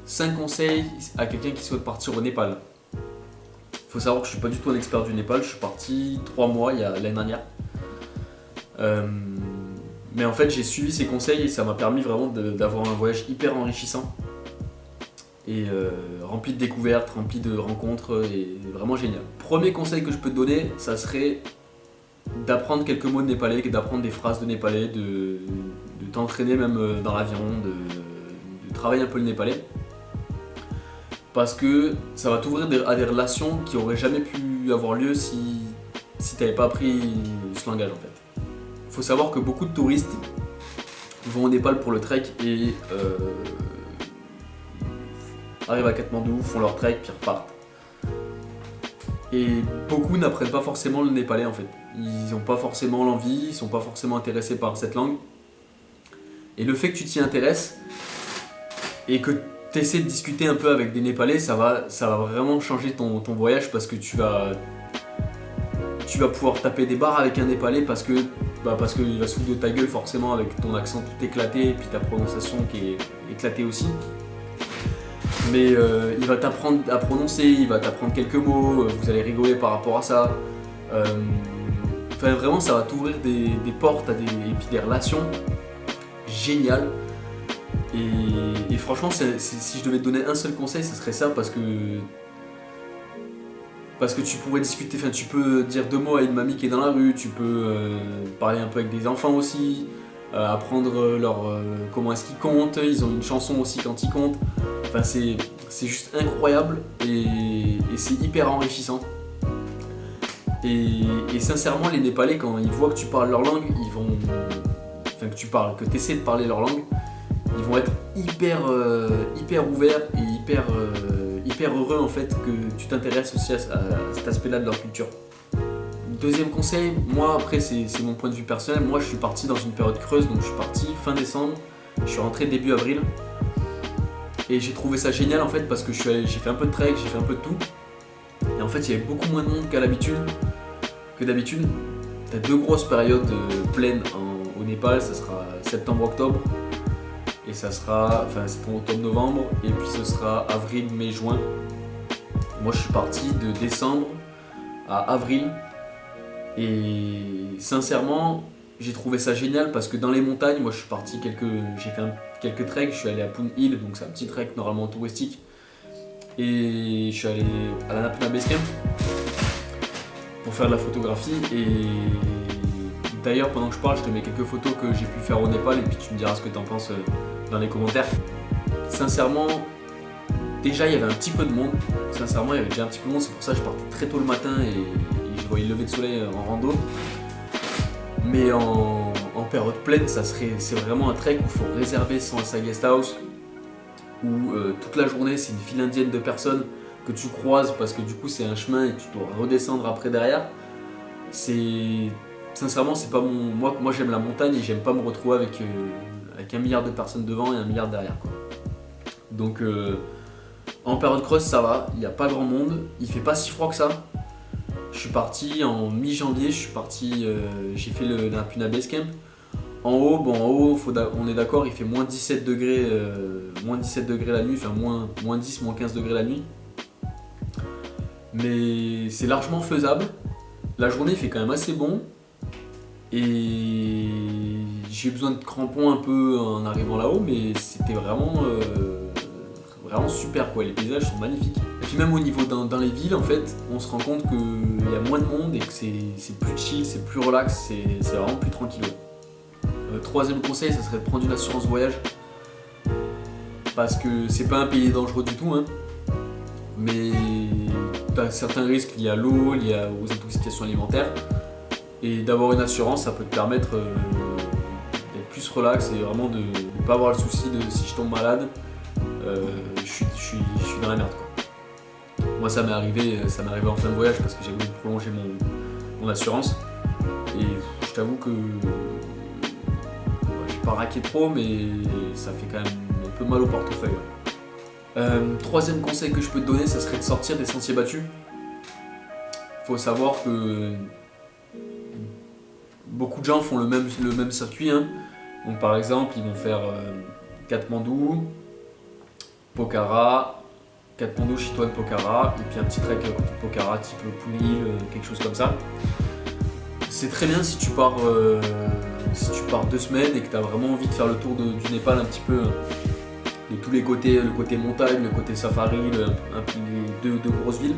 5 conseils à quelqu'un qui souhaite partir au Népal. Il faut savoir que je suis pas du tout un expert du Népal, je suis parti 3 mois l'année dernière. Mais en fait j'ai suivi ces conseils et ça m'a permis vraiment d'avoir un voyage hyper enrichissant et rempli de découvertes, rempli de rencontres et vraiment génial. Premier conseil que je peux te donner, ça serait d'apprendre quelques mots de népalais, d'apprendre des phrases de népalais, de t'entraîner même dans l'avion, de travailler un peu le népalais. Parce que ça va t'ouvrir à des relations qui auraient jamais pu avoir lieu si tu n'avais pas appris ce langage en fait. Il faut savoir que beaucoup de touristes vont au Népal pour le trek et arrivent à Katmandou, font leur trek puis repartent. Et beaucoup n'apprennent pas forcément le népalais en fait. Ils n'ont pas forcément l'envie, ils sont pas forcément intéressés par cette langue. Et le fait que tu t'y intéresses et que tu essaies de discuter un peu avec des Népalais, ça va vraiment changer ton voyage parce que tu vas pouvoir taper des barres avec un Népalais parce qu'il va se foutre de ta gueule forcément avec ton accent tout éclaté et puis ta prononciation qui est éclatée aussi. Mais il va t'apprendre à prononcer, il va t'apprendre quelques mots, vous allez rigoler par rapport à ça. Enfin vraiment ça va t'ouvrir des portes et puis des relations géniales. Et franchement si je devais te donner un seul conseil, ce serait ça parce que tu pourrais discuter, enfin tu peux dire 2 mots à une mamie qui est dans la rue, tu peux parler un peu avec des enfants aussi, apprendre comment est-ce qu'ils comptent, ils ont une chanson aussi quand ils comptent. Enfin c'est juste incroyable et c'est hyper enrichissant. Et sincèrement les Népalais quand ils voient que tu parles leur langue, que tu essaies de parler leur langue, ils vont être hyper ouverts et hyper heureux en fait que tu t'intéresses aussi à cet aspect-là de leur culture. Deuxième conseil, moi après c'est mon point de vue personnel, moi je suis parti dans une période creuse, donc je suis parti fin décembre, je suis rentré début avril et j'ai trouvé ça génial en fait parce que j'ai fait un peu de trek, j'ai fait un peu de tout et en fait il y avait beaucoup moins de monde que d'habitude. T'as 2 grosses périodes pleines au Népal, ça sera septembre-octobre. Et ça sera, septembre, octobre, novembre, et puis ce sera avril, mai, juin. Moi je suis parti de décembre à avril, et sincèrement j'ai trouvé ça génial parce que dans les montagnes, moi je suis parti j'ai fait quelques treks, je suis allé à Poon Hill, donc c'est un petit trek normalement touristique, et je suis allé à la Napuna Base Camp pour faire de la photographie. Et d'ailleurs pendant que je parle, je te mets quelques photos que j'ai pu faire au Népal, et puis tu me diras ce que t'en penses dans les commentaires. Sincèrement, déjà il y avait un petit peu de monde. Sincèrement, il y avait déjà un petit peu de monde, c'est pour ça que je partais très tôt le matin et je voyais le lever de soleil en rando. Mais en période pleine, c'est vraiment un trek où il faut réserver sa guest house, où toute la journée c'est une file indienne de personnes que tu croises parce que du coup c'est un chemin et tu dois redescendre après derrière. Sincèrement, c'est pas moi j'aime la montagne et j'aime pas me retrouver avec 1 milliard de personnes devant et 1 milliard derrière quoi. Donc en période creuse ça va, il n'y a pas grand monde, il fait pas si froid que ça. Je suis parti en mi-janvier, j'ai fait la Napuna Base Camp. En haut, on est d'accord, il fait moins 17 degrés la nuit, enfin moins 10, moins 15 degrés la nuit. Mais c'est largement faisable. La journée fait quand même assez bon. Et j'ai eu besoin de crampons un peu en arrivant là-haut, mais c'était vraiment super quoi, les paysages sont magnifiques. Et puis même au niveau dans les villes en fait, on se rend compte qu'il y a moins de monde et que c'est plus chill, c'est plus relax, c'est vraiment plus tranquille. Troisième conseil, ça serait de prendre une assurance voyage. Parce que c'est pas un pays dangereux du tout, hein, mais t'as certains risques liés à l'eau, liés aux intoxications alimentaires. Et d'avoir une assurance, ça peut te permettre d'être plus relax et vraiment de ne pas avoir le souci de si je tombe malade, je suis dans la merde quoi. Moi ça m'est arrivé en fin de voyage parce que j'ai voulu prolonger mon assurance. Et je t'avoue que j'ai pas raqué trop, mais ça fait quand même un peu mal au portefeuille. Troisième conseil que je peux te donner, ça serait de sortir des sentiers battus. Faut savoir que beaucoup de gens font le même circuit, hein. Donc par exemple, ils vont faire Katmandou, Pokhara, Katmandou, Chitwan, Pokhara, et puis un petit trek à côté de Pokhara, type Pounil, quelque chose comme ça. C'est très bien si tu pars 2 semaines et que tu as vraiment envie de faire le tour du Népal un petit peu, de tous les côtés, le côté montagne, le côté safari, les deux grosses villes.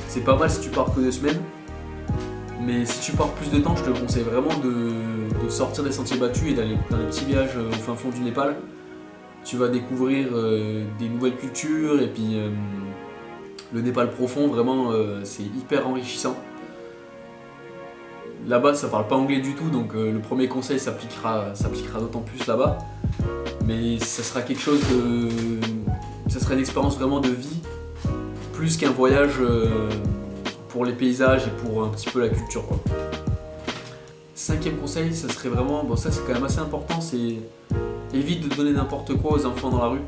C'est pas mal si tu pars que 2 semaines. Mais si tu pars plus de temps, je te conseille vraiment de sortir des sentiers battus et d'aller dans les petits villages au fin fond du Népal. Tu vas découvrir des nouvelles cultures et puis le Népal profond, vraiment, c'est hyper enrichissant. Là-bas, ça parle pas anglais du tout, donc le premier conseil s'appliquera d'autant plus là-bas. Mais ça sera quelque chose ça sera une expérience vraiment de vie, plus qu'un voyage pour les paysages et pour un petit peu la culture, quoi. 5e conseil, ça serait vraiment, bon ça c'est quand même assez important, c'est évite de donner n'importe quoi aux enfants dans la rue.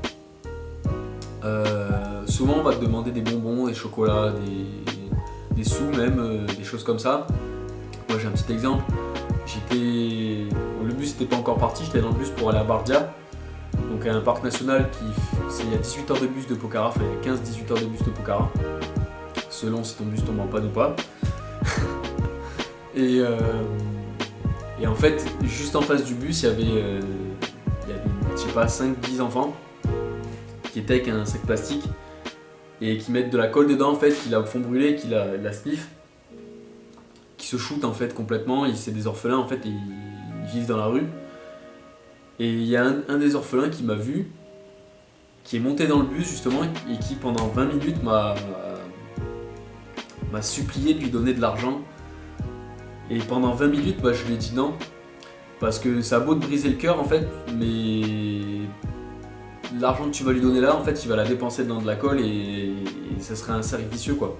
Souvent on va te demander des bonbons, des chocolats, des sous même, des choses comme ça. Moi j'ai un petit exemple, le bus n'était pas encore parti, j'étais dans le bus pour aller à Bardia, donc un parc national il y a 18 heures de bus de Pokhara, enfin il y a 15-18 heures de bus de Pokhara, selon si ton bus tombe en panne ou pas. Et en fait, juste en face du bus, il y avait je sais pas, 5-10 enfants qui étaient avec un sac plastique et qui mettent de la colle dedans en fait, qui la font brûler, qui la sniffent, qui se shootent en fait complètement. C'est des orphelins en fait, et ils vivent dans la rue. Et il y a un des orphelins qui m'a vu, qui est monté dans le bus justement et qui pendant 20 minutes m'a supplié de lui donner de l'argent. Et pendant 20 minutes, je lui ai dit non. Parce que ça a beau te briser le cœur en fait, mais l'argent que tu vas lui donner là, en fait, il va la dépenser dans de la colle et ça serait un cercle vicieux, quoi.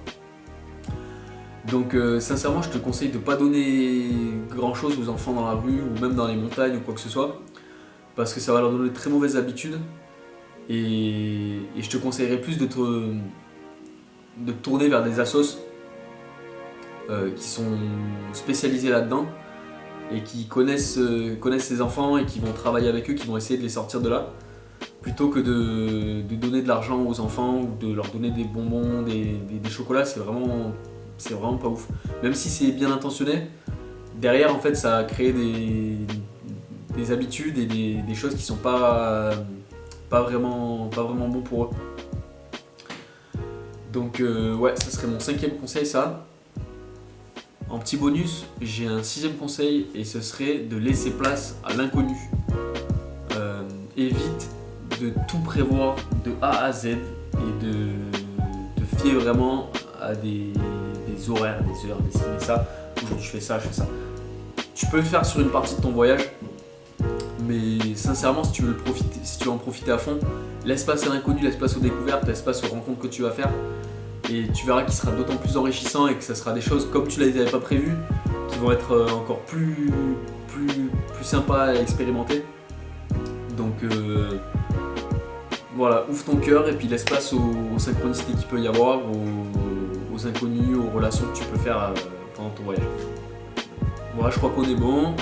Donc sincèrement, je te conseille de ne pas donner grand chose aux enfants dans la rue ou même dans les montagnes ou quoi que ce soit, parce que ça va leur donner de très mauvaises habitudes. Et je te conseillerais plus de te tourner vers des assos qui sont spécialisés là-dedans et qui connaissent ces enfants et qui vont travailler avec eux, qui vont essayer de les sortir de là, plutôt que de donner de l'argent aux enfants ou de leur donner des bonbons, des chocolats. C'est vraiment pas ouf. Même si c'est bien intentionné, derrière en fait ça a créé des habitudes et des choses qui sont pas vraiment bon pour eux. Donc ouais, ça serait mon 5e conseil, ça. En petit bonus, j'ai un 6e conseil et ce serait de laisser place à l'inconnu. Évite de tout prévoir de A à Z et de te fier vraiment à des horaires, des heures, des ci, des ça. Aujourd'hui je fais ça, je fais ça. Tu peux le faire sur une partie de ton voyage, mais sincèrement si tu veux en profiter à fond, laisse place à l'inconnu, laisse place aux découvertes, laisse place aux rencontres que tu vas faire. Et tu verras qu'il sera d'autant plus enrichissant et que ça sera des choses comme tu ne les avais pas prévues, qui vont être encore plus sympas à expérimenter. Donc voilà, ouvre ton cœur et puis laisse place aux synchronicités qu'il peut y avoir, aux inconnus, aux relations que tu peux faire pendant ton voyage. Voilà, je crois qu'on est bon.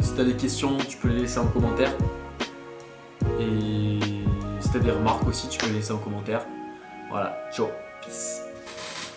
Si tu as des questions, tu peux les laisser en commentaire. Et si tu as des remarques aussi, tu peux les laisser en commentaire. Voilà, ciao. Peace.